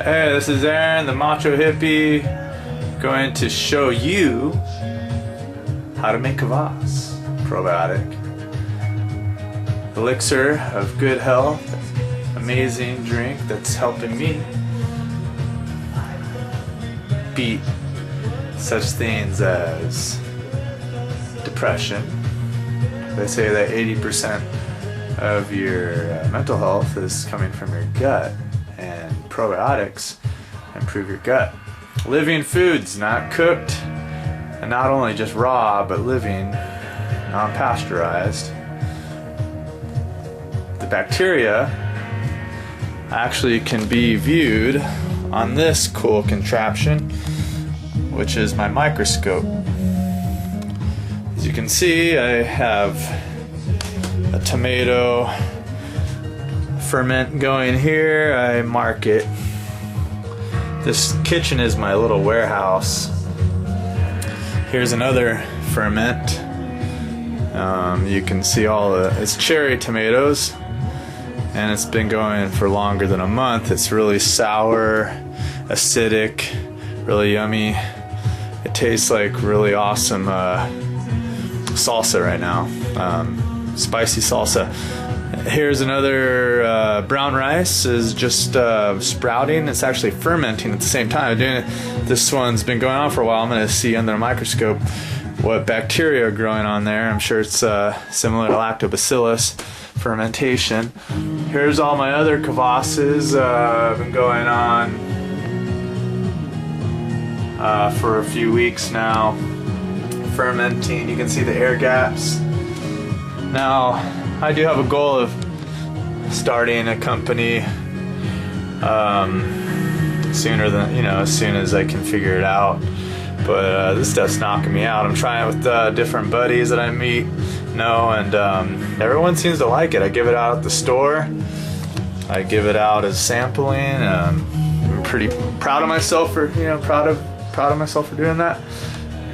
Hey, this is Aaron, the Macho Hippie, going to show you how to make kvass, probiotic. Elixir of good health, amazing drink that's helping me beat such things as depression. They say that 80% of your mental health is coming from your gut, and probiotics improve your gut. Living foods, not cooked, and not only just raw, but living, non-pasteurized. The bacteria actually can be viewed on this cool contraption, which is my microscope. As you can see, I have a tomato ferment going here. I mark it. This kitchen is my little warehouse. Here's another ferment. You can see it's cherry tomatoes, and it's been going for longer than a month. It's really sour, acidic, really yummy. It tastes like really awesome salsa right now, spicy salsa. Here's another brown rice is just sprouting. It's actually fermenting at the same time. This one's been going on for a while. I'm going to see under a microscope what bacteria are growing on there. I'm sure it's similar to lactobacillus fermentation. Here's all my other kvasses. Been going on for a few weeks now, fermenting. You can see the air gaps. Now, I do have a goal of starting a company sooner than, as soon as I can figure it out. But this stuff's knocking me out. I'm trying it with different buddies that I meet, and everyone seems to like it. I give it out at the store. I give it out as sampling. I'm pretty proud of myself for, proud of myself for doing that.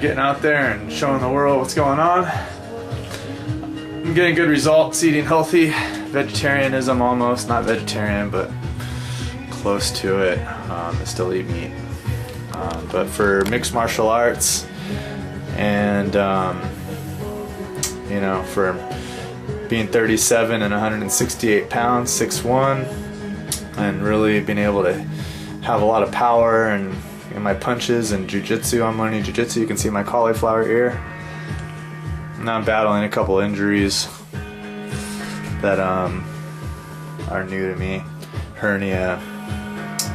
Getting out there and showing the world what's going on. I'm getting good results eating healthy. Vegetarianism almost, not vegetarian, but close to it. I still eat meat. But for mixed martial arts and, for being 37 and 168 pounds, 6'1", and really being able to have a lot of power and in my punches and jiu-jitsu. I'm learning jiu-jitsu. You can see my cauliflower ear. Now I'm battling a couple injuries that are new to me. Hernia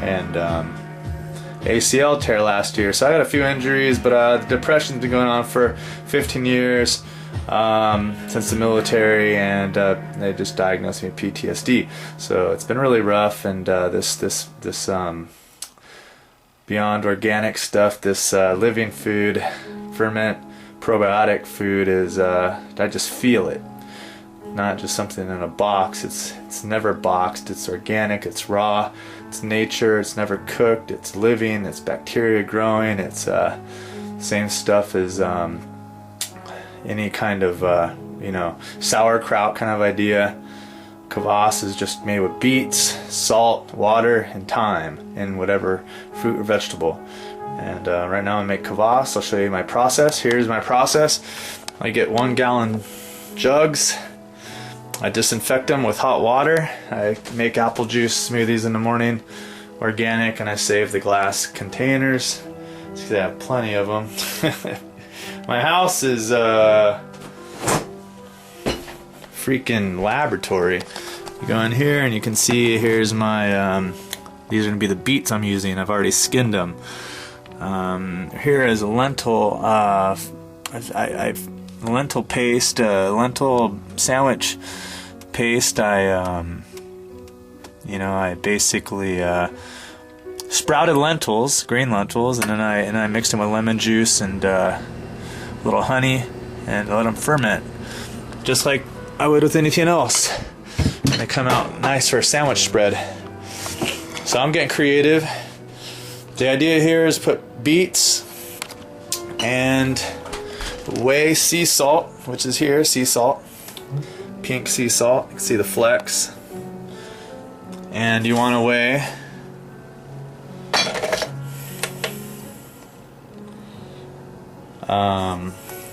and ACL tear last year. So I got a few injuries, but the depression's been going on for 15 years since the military, and they just diagnosed me with PTSD. So it's been really rough, and this beyond organic stuff, this living food, ferment, probiotic food is, I just feel it. Not just something in a box. It's never boxed. It's organic. It's raw. It's nature. It's never cooked. It's living. It's bacteria growing. It's same stuff as any kind of sauerkraut kind of idea. Kvass is just made with beets, salt, water, and thyme in whatever fruit or vegetable. And right now I make kvass. I'll show you my process. Here's my process. I get 1 gallon jugs. I disinfect them with hot water. I make apple juice smoothies in the morning, organic, and I save the glass containers. See, I have plenty of them. My house is freaking laboratory. You go in here and you can see here's my these are gonna be the beets I'm using. I've already skinned them. Here is a lentil lentil paste, lentil sandwich paste. I basically sprouted lentils, green lentils, and then I mixed them with lemon juice and a little honey, and let them ferment just like I would with anything else. And they come out nice for a sandwich spread. So I'm getting creative. The idea here is put beets and whey sea salt, which is here, sea salt, pink sea salt. You can see the flecks. And you want to weigh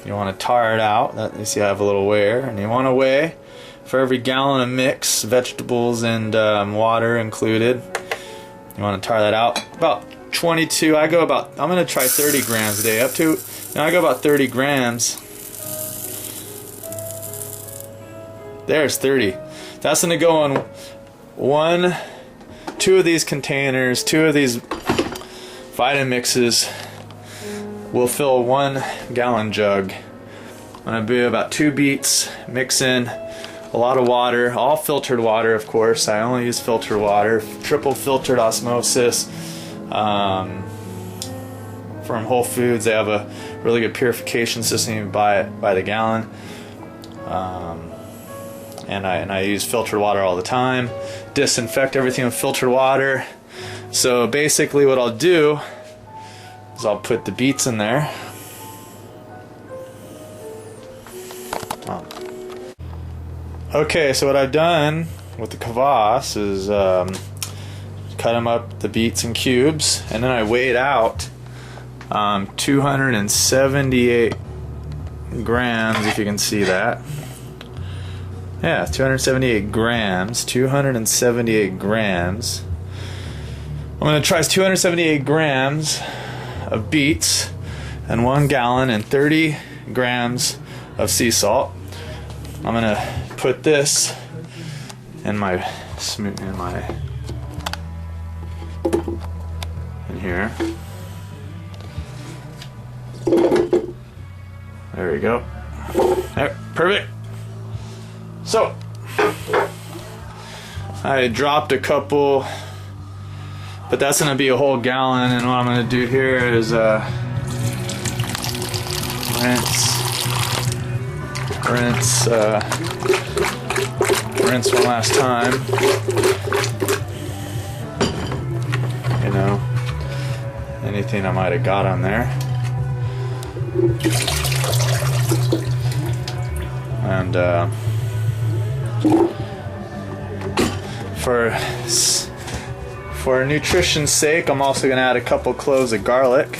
You want to tar it out. You see I have a little weigher, and you want to weigh for every gallon of mix, vegetables and water included. You want to tar that out. About 22. I'm gonna try 30 grams a day. I go about 30 grams. There's 30. That's gonna go in two of these containers, 2 of these Vitamixes will fill a 1 gallon jug. I'm gonna do about 2 beets, mix in a lot of water, all filtered water, of course. I only use filtered water, triple filtered osmosis. From Whole Foods, they have a really good purification system. You can buy it by the gallon. And I use filtered water all the time. Disinfect everything with filtered water. So basically what I'll do is I'll put the beets in there. Okay, so what I've done with the kvass is cut them up, the beets in cubes, and then I weighed out 278 grams, if you can see that. Yeah, 278 grams. 278 grams. I'm going to try 278 grams of beets and 1 gallon and 30 grams of sea salt. I'm going to put this in here. There we go. There, perfect. So I dropped a couple, but that's gonna be a whole gallon, and what I'm gonna do here is rinse one last time. You know, anything I might have got on there. And for nutrition's sake, I'm also going to add a couple cloves of garlic,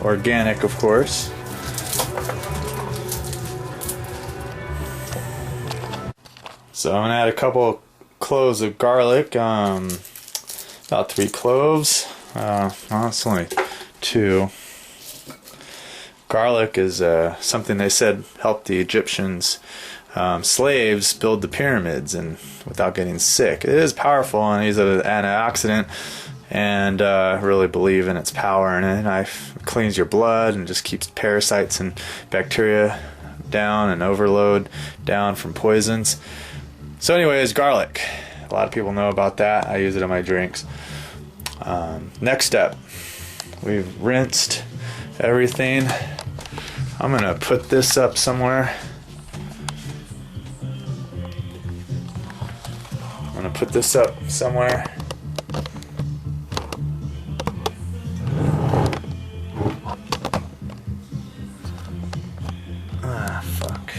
organic of course. So I'm going to add a couple cloves of garlic, about 3 cloves. No, it's only 2. Garlic is something they said helped the Egyptians slaves build the pyramids and without getting sick. It is powerful, and it's an antioxidant, and really believe in its power. And it cleans your blood and just keeps parasites and bacteria down and overload down from poisons. So anyways, garlic. A lot of people know about that. I use it in my drinks. Next step, we've rinsed everything. I'm gonna put this up somewhere. Ah, fuck.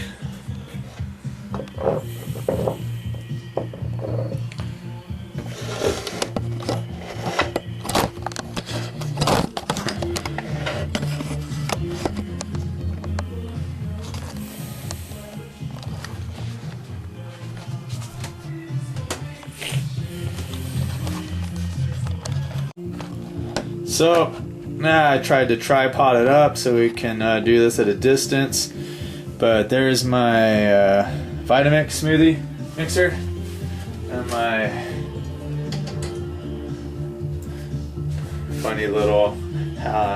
So now I tried to tripod it up so we can do this at a distance, but there's my Vitamix smoothie mixer and my funny little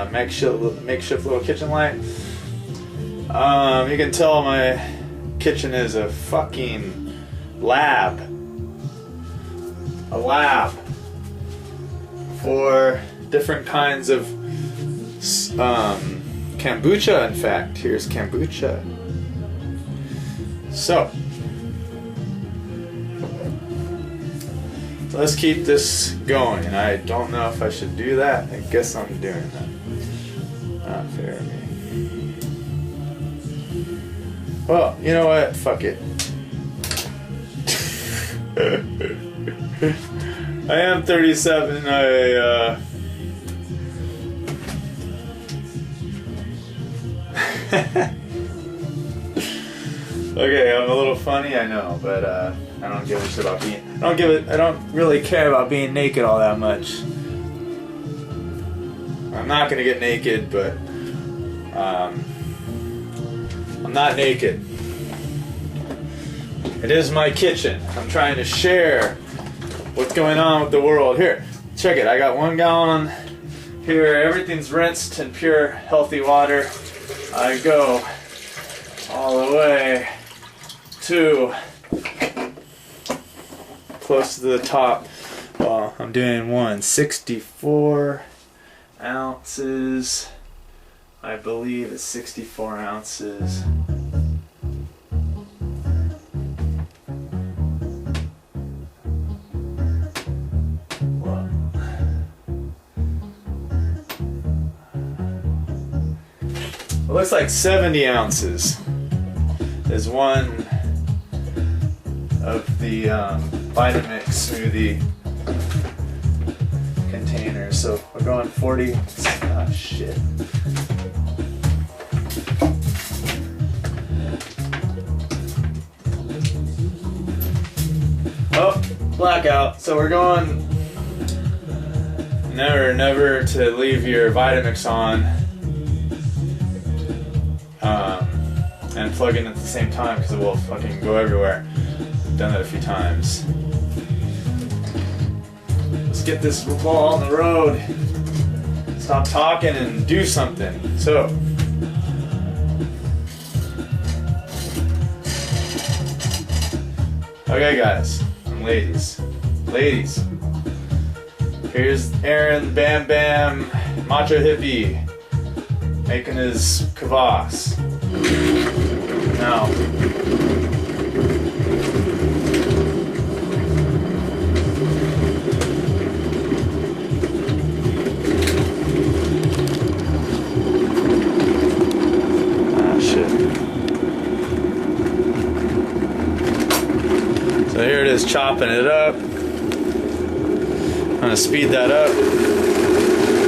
makeshift little kitchen light. You can tell my kitchen is a fucking lab. A lab for different kinds of kombucha. In fact, here's kombucha. So let's keep this going. I don't know if I should do that. I guess I'm doing that. Not fair of me. Well, you know what? Fuck it. I am 37. Okay, I'm a little funny, I know, but I don't give a shit about being. I don't really care about being naked all that much. I'm not gonna get naked, but I'm not naked. It is my kitchen. I'm trying to share what's going on with the world. Here, check it. I got 1 gallon here. Everything's rinsed in pure, healthy water. I go all the way to close to the top. Well, I'm doing 64 ounces. I believe it's 64 ounces. It looks like 70 ounces is one of the Vitamix smoothie containers. So we're going 40. Ah, shit. Oh, blackout. So we're going never to leave your Vitamix on and plug in at the same time because it will fucking go everywhere. I've done that a few times. Let's get this ball on the road. Stop talking and do something. So, okay guys and ladies, here's Aaron Bam Bam Macho Hippie making his kvass. Now, so here it is, chopping it up. I'm gonna speed that up.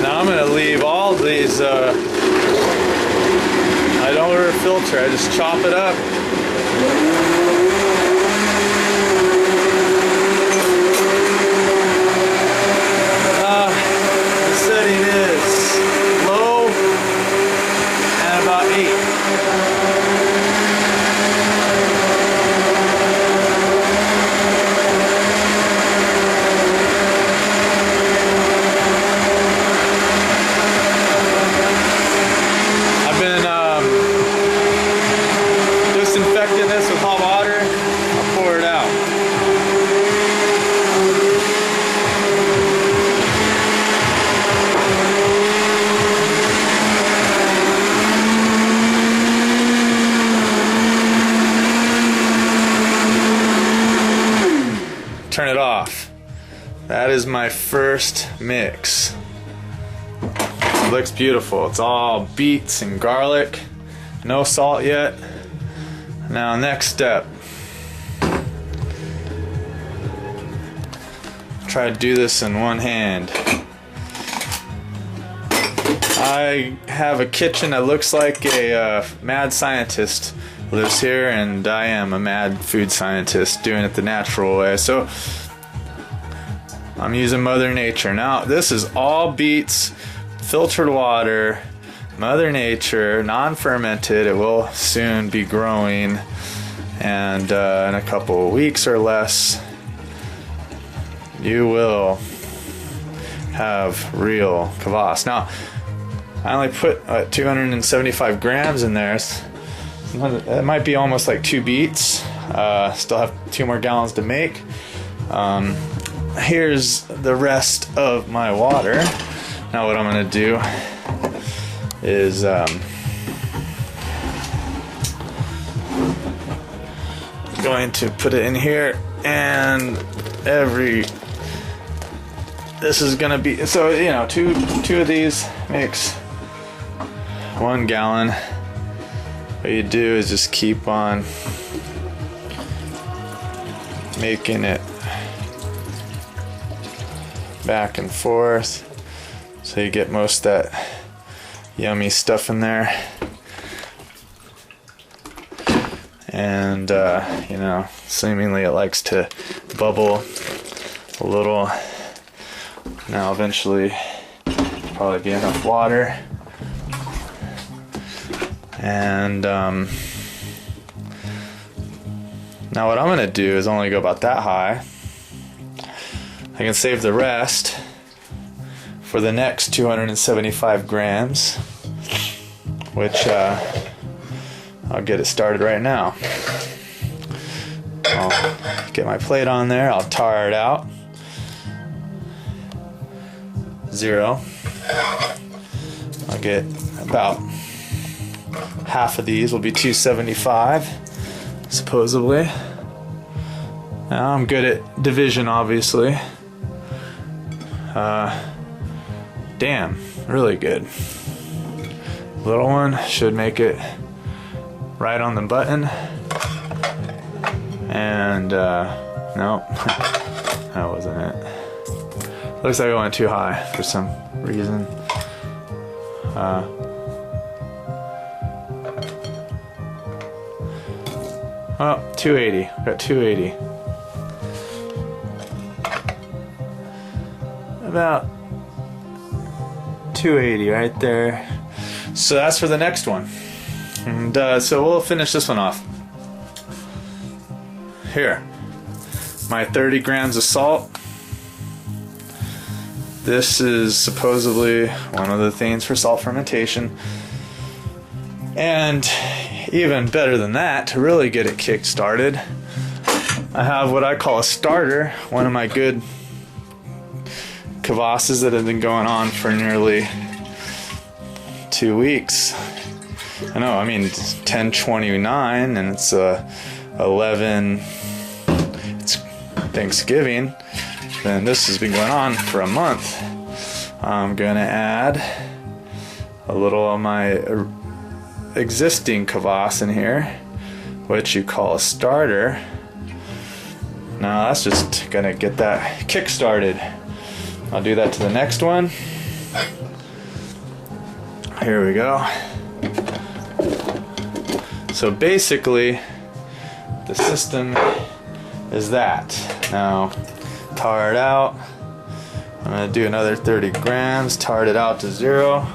Now I'm gonna leave all these, I don't order a filter, I just chop it up. The setting is low and about 8. Disinfecting this with hot water, I'll pour it out. Turn it off. That is my first mix. It looks beautiful. It's all beets and garlic. No salt yet. Now, next step. Try to do this in one hand. I have a kitchen that looks like a mad scientist lives here, and I am a mad food scientist doing it the natural way. So I'm using Mother Nature. Now, this is all beets, filtered water, Mother Nature, non-fermented. It will soon be growing, and in a couple of weeks or less, you will have real kvass. Now, I only put 275 grams in there. It might be almost like 2 beets. Still have 2 more gallons to make. Here's the rest of my water. Now what I'm gonna do is going to put it in here, and this is gonna be, so you know, two of these makes 1 gallon. What you do is just keep on making it back and forth so you get most of that yummy stuff in there. and you know, seemingly it likes to bubble a little. Now eventually probably be enough water, and now what I'm gonna do is only go about that high. I can save the rest for the next 275 grams, which I'll get it started right now. I'll get my plate on there, I'll tar it out. 0. I'll get about half of these, will be 275 supposedly. Now I'm good at division, obviously. Damn, really good. Little one should make it right on the button. And nope, that wasn't it. Looks like I went too high for some reason. Oh, 280. Got 280. About 280 right there. So that's for the next one. And so we'll finish this one off. Here, my 30 grams of salt. This is supposedly one of the things for salt fermentation. And even better than that, to really get it kick started, I have what I call a starter, one of my good kvases that have been going on for nearly 2 weeks. I know, I mean, 10/29, and it's 11, it's Thanksgiving, and this has been going on for a month. I'm gonna add a little of my existing kvass in here, which you call a starter. Now that's just gonna get that kick started. I'll do that to the next one. Here we go. So basically, the system is that. Now, tar it out. I'm gonna do another 30 grams, tar it out to 0.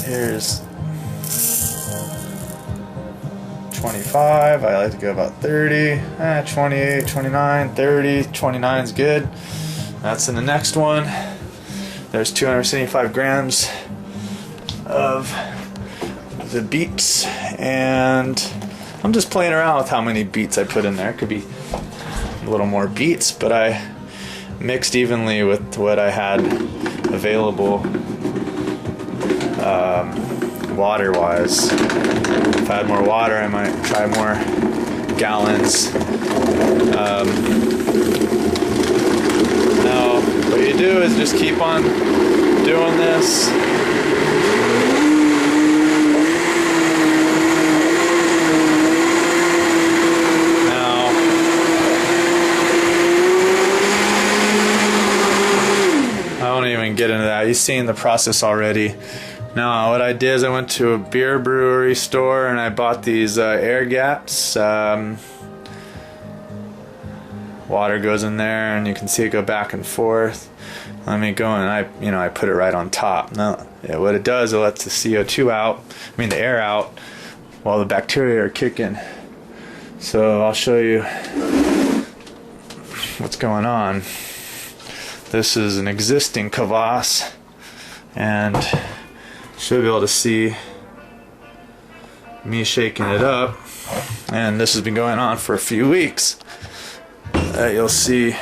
Here's 25. I like to go about 30. 28, 29, 30. 29 is good. That's in the next one. There's 275 grams of the beets, and I'm just playing around with how many beets I put in there. It could be a little more beets, but I mixed evenly with what I had available water wise. If I had more water, I might try more gallons. Now what you do is just keep on doing this. Get into that. You've seen the process already. Now what I did is I went to a beer brewery store and I bought these air gaps. Water goes in there and you can see it go back and forth. Let me go and I put it right on top. Now what it does, it lets the CO2 out, the air out, while the bacteria are kicking. So I'll show you what's going on. This is an existing kvass, and should be able to see me shaking it up. And this has been going on for a few weeks. You'll see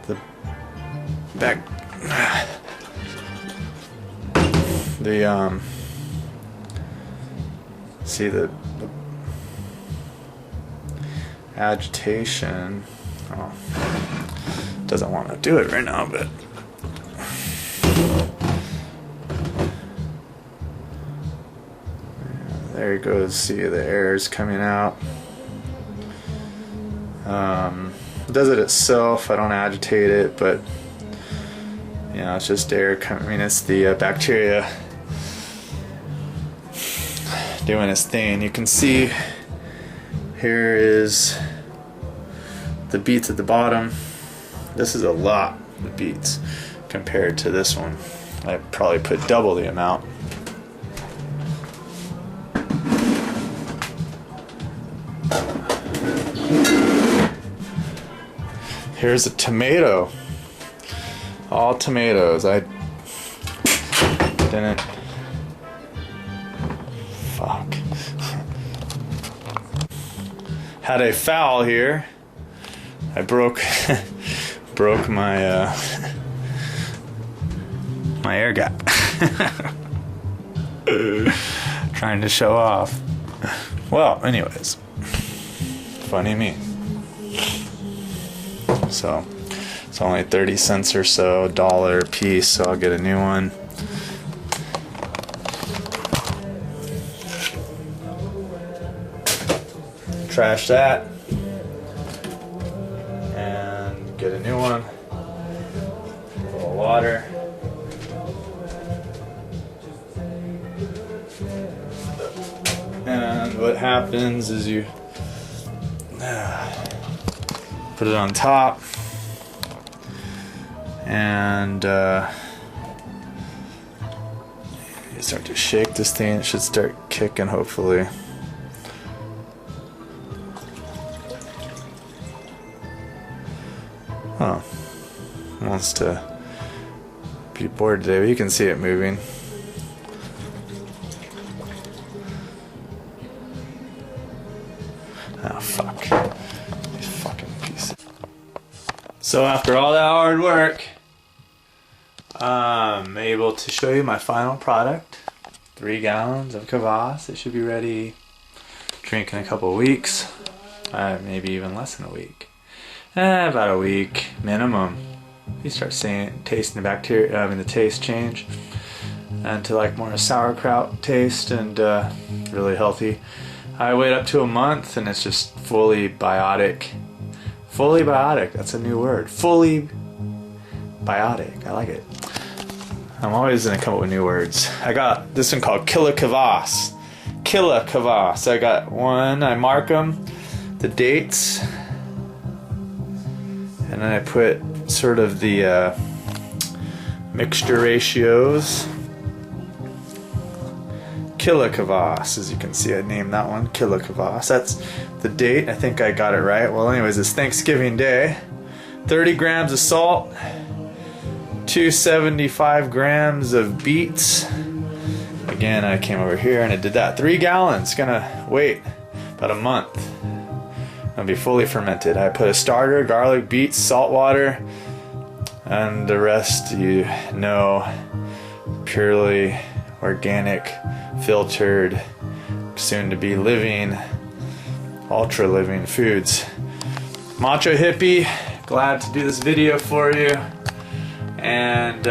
the see the agitation. Oh, doesn't want to do it right now, but there you go. See the air's coming out. It does it itself. I don't agitate it, but You know, it's just air. I mean, it's the bacteria doing its thing. You can see here is the beets at the bottom. This is a lot of beets compared to this one. I probably put double the amount. Here's a tomato. All tomatoes. I didn't. Fuck. Had a foul here. I broke my my air gap. Trying to show off. Well, anyways, funny me. So it's only 30 cents or so, $1 a piece, so I'll get a new one. Trash that and get a new one. A little water. And what happens is you put it on top and you start to shake this thing. It should start kicking, hopefully. Oh, wants to be bored today, but you can see it moving. Oh, fuck. These fucking pieces. So after all that hard work, I'm able to show you my final product. 3 gallons of Kvass. It should be ready to drink in a couple of weeks. Maybe even less than a week. About a week minimum. You start tasting the bacteria, the taste change, and to like more a sauerkraut taste, and really healthy. I wait up to a month, and it's just fully biotic. Fully biotic. That's a new word. Fully biotic. I like it. I'm always gonna come up with new words. I got this one called Killa Kvass. Killa Kvass. I got one. I mark them, the dates. And then I put sort of the mixture ratios. Killa Kvass, as you can see, I named that one Killa Kvass. That's the date. I think I got it right. Well, anyways, it's Thanksgiving Day. 30 grams of salt, 275 grams of beets. Again, I came over here and I did that. 3 gallons. Gonna wait about a month. It'll be fully fermented. I put a starter, garlic, beets, salt water, and the rest you know, purely organic, filtered, soon to be living, ultra living foods. Macho Hippie, glad to do this video for you, and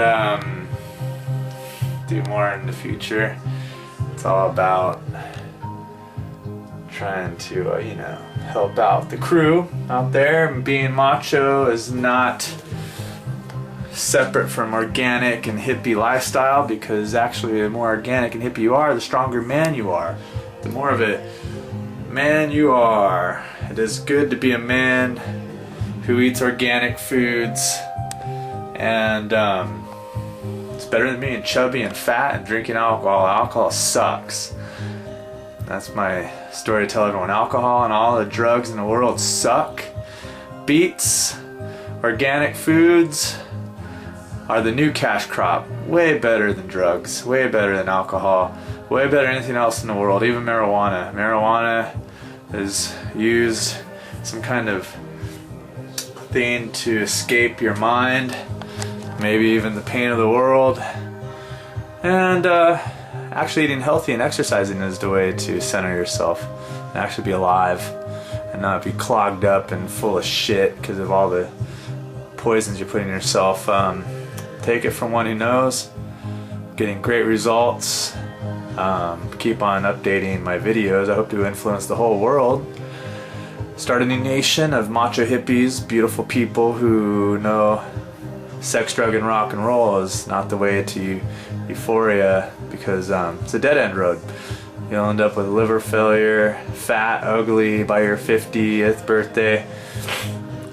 do more in the future. It's all about trying to, you know, help out the crew out there. And being macho is not separate from organic and hippie lifestyle, because actually the more organic and hippie you are, the stronger man you are. The more of a man you are. It is good to be a man who eats organic foods, and it's better than being chubby and fat and drinking alcohol. Alcohol sucks. That's my story to tell everyone. Alcohol and all the drugs in the world suck. Beets, organic foods are the new cash crop. Way better than drugs, way better than alcohol, way better than anything else in the world, even marijuana. Marijuana is used some kind of thing to escape your mind, maybe even the pain of the world. And actually eating healthy and exercising is the way to center yourself and actually be alive and not be clogged up and full of shit because of all the poisons you put in yourself. Take it from one who knows. Getting great results. Keep on updating my videos. I hope to influence the whole world. Start a new nation of macho hippies, beautiful people who know sex, drug, and rock and roll is not the way to euphoria, because it's a dead end road. You'll end up with liver failure, fat, ugly by your 50th birthday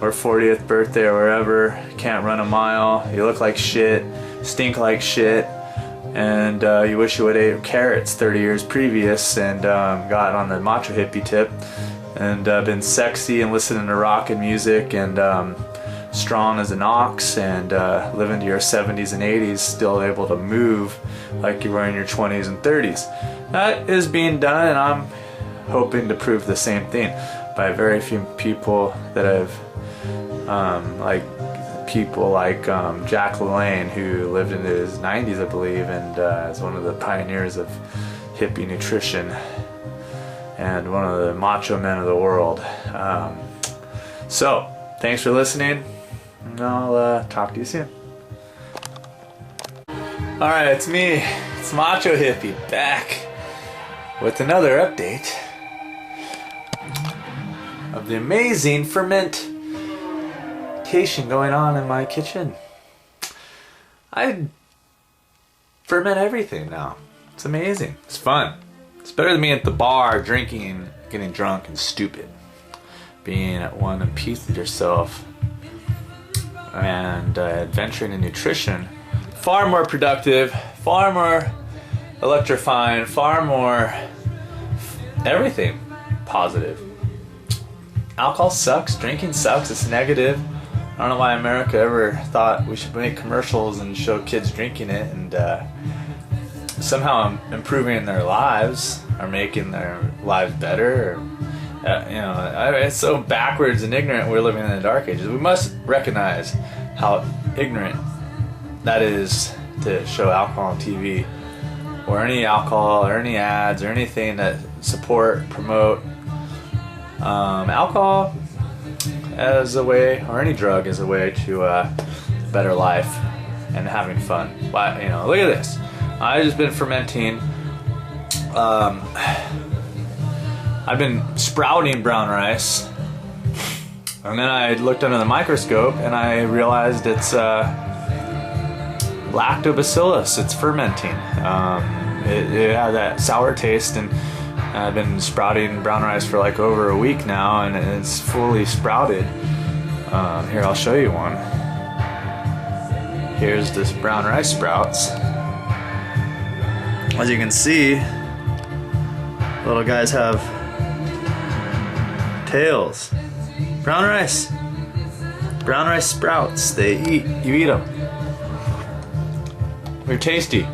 or 40th birthday or wherever. Can't run a mile. You look like shit, stink like shit, and you wish you would have ate carrots 30 years previous and got on the macho hippie tip and been sexy and listening to rock and music and strong as an ox and live into your 70s and 80s, still able to move like you were in your 20s and 30s. That is being done, and I'm hoping to prove the same thing by very few people that have, like people like Jack LaLanne, who lived into his 90s, I believe, and is one of the pioneers of hippie nutrition and one of the macho men of the world. So, thanks for listening, and I'll talk to you soon. Alright, it's me. It's Macho Hippie, back with another update of the amazing fermentation going on in my kitchen. I ferment everything now. It's amazing. It's fun. It's better than being at the bar, drinking, getting drunk and stupid. Being at one in peace with yourself and adventuring in nutrition. Far more productive, far more electrifying, far more everything positive. Alcohol sucks, drinking sucks, it's negative. I don't know why America ever thought we should make commercials and show kids drinking it and somehow improving their lives or making their lives better. Or, it's so backwards and ignorant. We're living in the dark ages. We must recognize how ignorant that is to show alcohol on TV, or any alcohol, or any ads, or anything that support, promote alcohol as a way, or any drug as a way to better life and having fun. But look at this. I've just been fermenting. I've been sprouting brown rice, and then I looked under the microscope and I realized it's lactobacillus. It's fermenting. It had that sour taste, and I've been sprouting brown rice for like over a week now, and it's fully sprouted. Here, I'll show you one. Here's this brown rice sprouts. As you can see, little guys have tails. Brown rice sprouts. You eat them. They're tasty.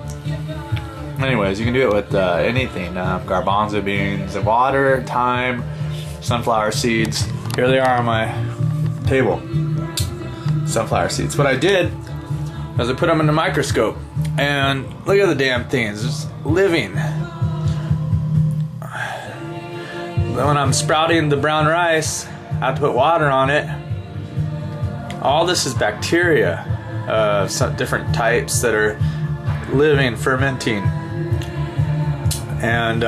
Anyways, you can do it with anything. Garbanzo beans, water, thyme, sunflower seeds. Here they are on my table. Sunflower seeds. What I did was I put them in the microscope, and look at the damn things, just living. Then when I'm sprouting the brown rice, I have to put water on it. All this is bacteria, some different types that are living, fermenting. And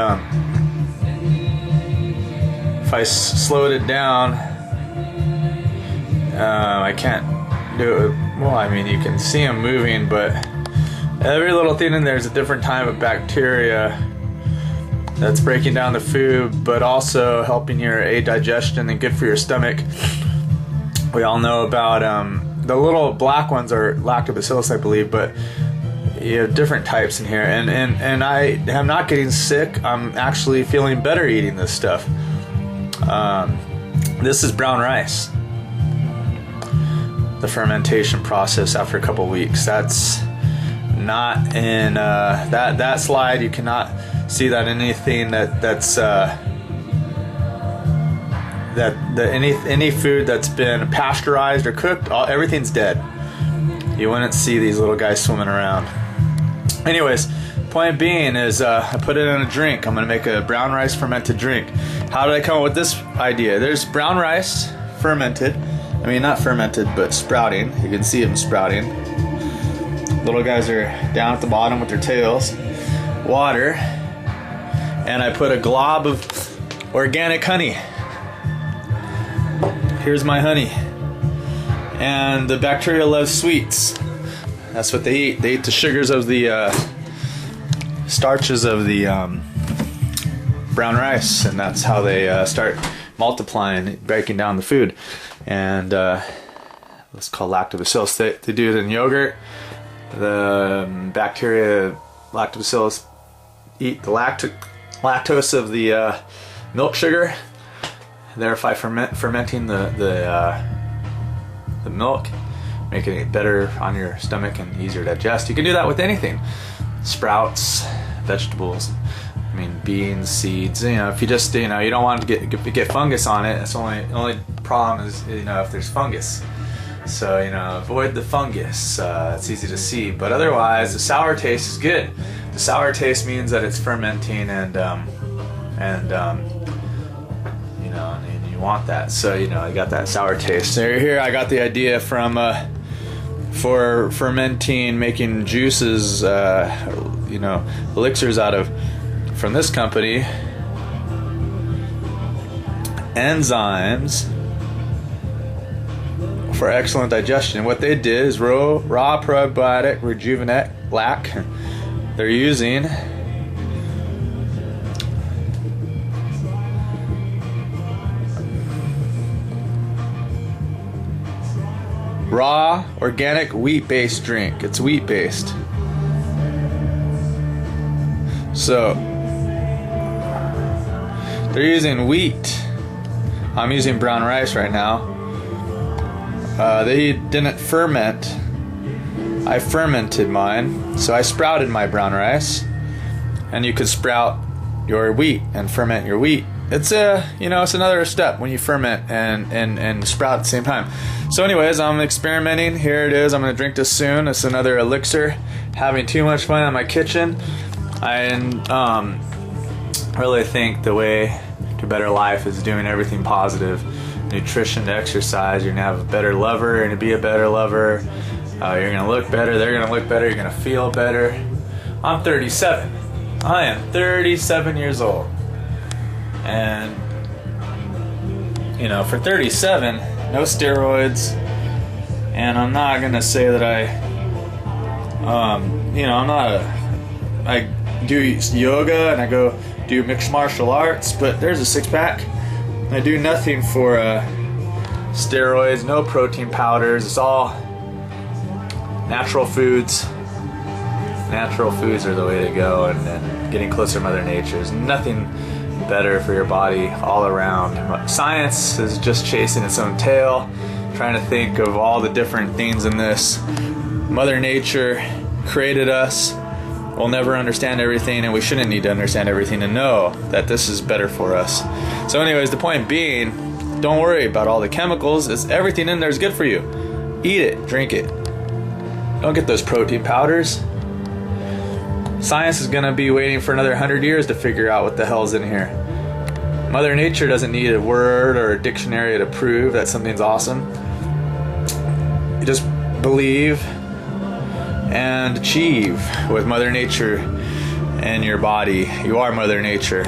if I slowed it down, I can't do it. Well, I mean, you can see them moving, but every little thing in there is a different type of bacteria that's breaking down the food, but also helping your aid digestion and good for your stomach. We all know about the little black ones are lactobacillus, I believe, but you have different types in here, and I am not getting sick. I'm actually feeling better eating this stuff. This is brown rice. The fermentation process after a couple weeks. That's not in that slide. You cannot see that in anything any food that's been pasteurized or cooked. Everything's dead. You wouldn't see these little guys swimming around. Anyways, point being is I put it in a drink. I'm gonna make a brown rice fermented drink. How did I come up with this idea? There's brown rice fermented. I mean, not fermented, but sprouting. You can see them sprouting. Little guys are down at the bottom with their tails. Water. And I put a glob of organic honey. Here's my honey. And the bacteria love sweets. That's what they eat. They eat the sugars of the starches of the brown rice, and that's how they start multiplying, breaking down the food. And it's called lactobacillus. They do it in yogurt. The bacteria, lactobacillus, eat the lactose of the milk sugar, thereby fermenting the milk, making it better on your stomach and easier to digest. You can do that with anything. Sprouts, vegetables, I mean beans, seeds. You know, if you just you don't want to get fungus on it. That's the only problem is if there's fungus. So avoid the fungus. It's easy to see, but otherwise the sour taste is good. The sour taste means that it's fermenting and you want that. So you got that sour taste. So here I got the idea from for fermenting, making juices, elixirs out of, from this company, enzymes for excellent digestion. What they did is raw probiotic rejuvenate lac. They're using raw organic wheat-based drink. It's wheat-based. So they're using wheat. I'm using brown rice right now. They didn't ferment. I fermented mine, so I sprouted my brown rice. And you could sprout your wheat and ferment your wheat. It's it's another step when you ferment and sprout at the same time. So anyways, I'm experimenting. Here it is. I'm gonna drink this soon. It's another elixir. Having too much fun in my kitchen. I really think the way to a better life is doing everything positive. Nutrition to exercise. You're gonna have a better lover. You're gonna be a better lover. You're gonna look better. They're gonna look better. You're gonna feel better. I'm 37. I am 37 years old. And for 37, no steroids, and I'm not gonna say that I do yoga and I go do mixed martial arts, but there's a six-pack. I do nothing for steroids, no protein powders. It's all natural foods. Natural foods are the way to go, and getting closer to Mother Nature. There's nothing better for your body all around. Science is just chasing its own tail, trying to think of all the different things in this. Mother Nature created us. We'll never understand everything, and we shouldn't need to understand everything to know that this is better for us. So anyways, the point being, don't worry about all the chemicals. Everything in there is good for you. Eat it, drink it. Don't get those protein powders. Science is going to be waiting for another 100 years to figure out what the hell's in here. Mother Nature doesn't need a word or a dictionary to prove that something's awesome. You just believe and achieve with Mother Nature and your body. You are Mother Nature.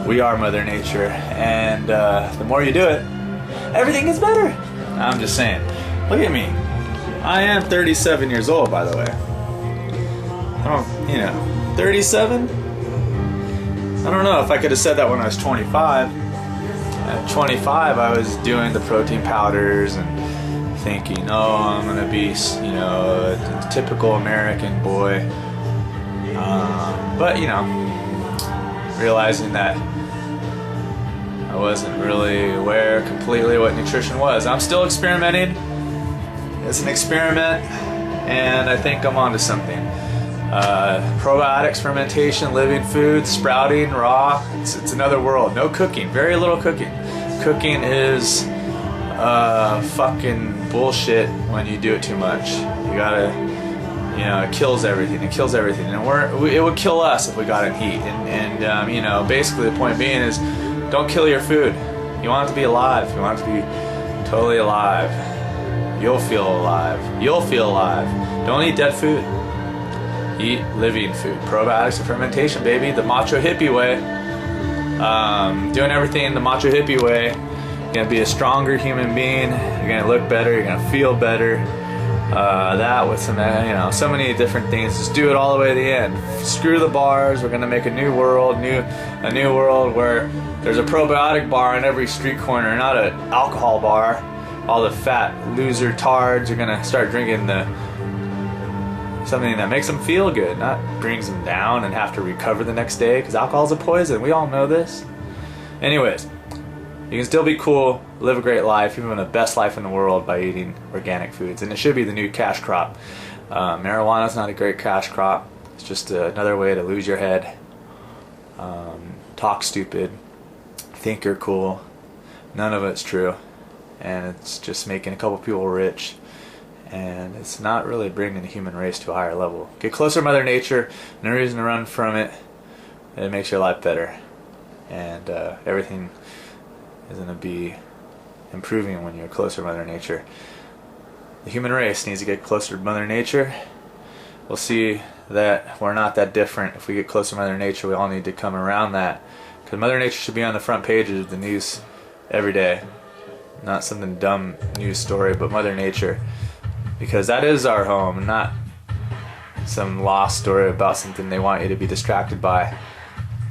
We are Mother Nature. And the more you do it, everything gets better. I'm just saying. Look at me. I am 37 years old, by the way. 37? I don't know if I could have said that when I was 25. At 25, I was doing the protein powders and thinking, oh, I'm going to be, a typical American boy. But, realizing that I wasn't really aware completely what nutrition was. I'm still experimenting. It's an experiment, and I think I'm onto something. Probiotics, fermentation, living food, sprouting, raw. It's another world. No cooking. Very little cooking. Cooking is fucking bullshit when you do it too much. You gotta, it kills everything. It kills everything, and it would kill us if we got in heat. And basically the point being is, don't kill your food. You want it to be alive. You want it to be totally alive. You'll feel alive. You'll feel alive. Don't eat dead food. Eat living food. Probiotics and fermentation, baby. The macho hippie way. Doing everything the macho hippie way gonna be a stronger human being. You're gonna look better. You're gonna feel better. That with some, so many different things. Just do it all the way to the end. Screw the bars. We're gonna make a new world, a new world where there's a probiotic bar on every street corner, not an alcohol bar. All the fat loser tards are gonna start drinking something that makes them feel good, not brings them down and have to recover the next day, because alcohol's a poison. We all know this. Anyways, you can still be cool, live a great life, even the best life in the world, by eating organic foods. And it should be the new cash crop. Marijuana's not a great cash crop. It's just another way to lose your head, talk stupid, think you're cool. None of it's true. And it's just making a couple people rich. And it's not really bringing the human race to a higher level. Get closer to Mother Nature. No reason to run from it. It makes your life better. And everything is going to be improving when you're closer to Mother Nature. The human race needs to get closer to Mother Nature. We'll see that we're not that different. If we get closer to Mother Nature, we all need to come around that. Because Mother Nature should be on the front pages of the news every day. Not some dumb news story, but Mother Nature. Because that is our home, not some lost story about something they want you to be distracted by.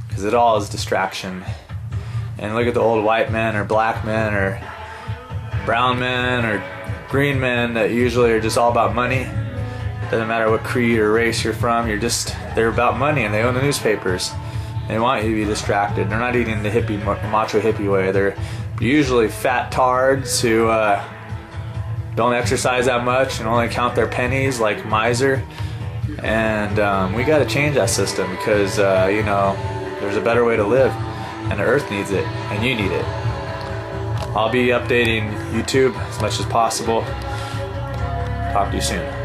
Because it all is distraction. And look at the old white men or black men or brown men or green men that usually are just all about money. Doesn't matter what creed or race you're from, they're about money, and they own the newspapers. They want you to be distracted. They're not eating the hippie, macho hippie way. They're usually fat tards who don't exercise that much and only count their pennies like miser. And we got to change that system, because there's a better way to live, and the earth needs it, and you need it. I'll be updating YouTube as much as possible. Talk to you soon.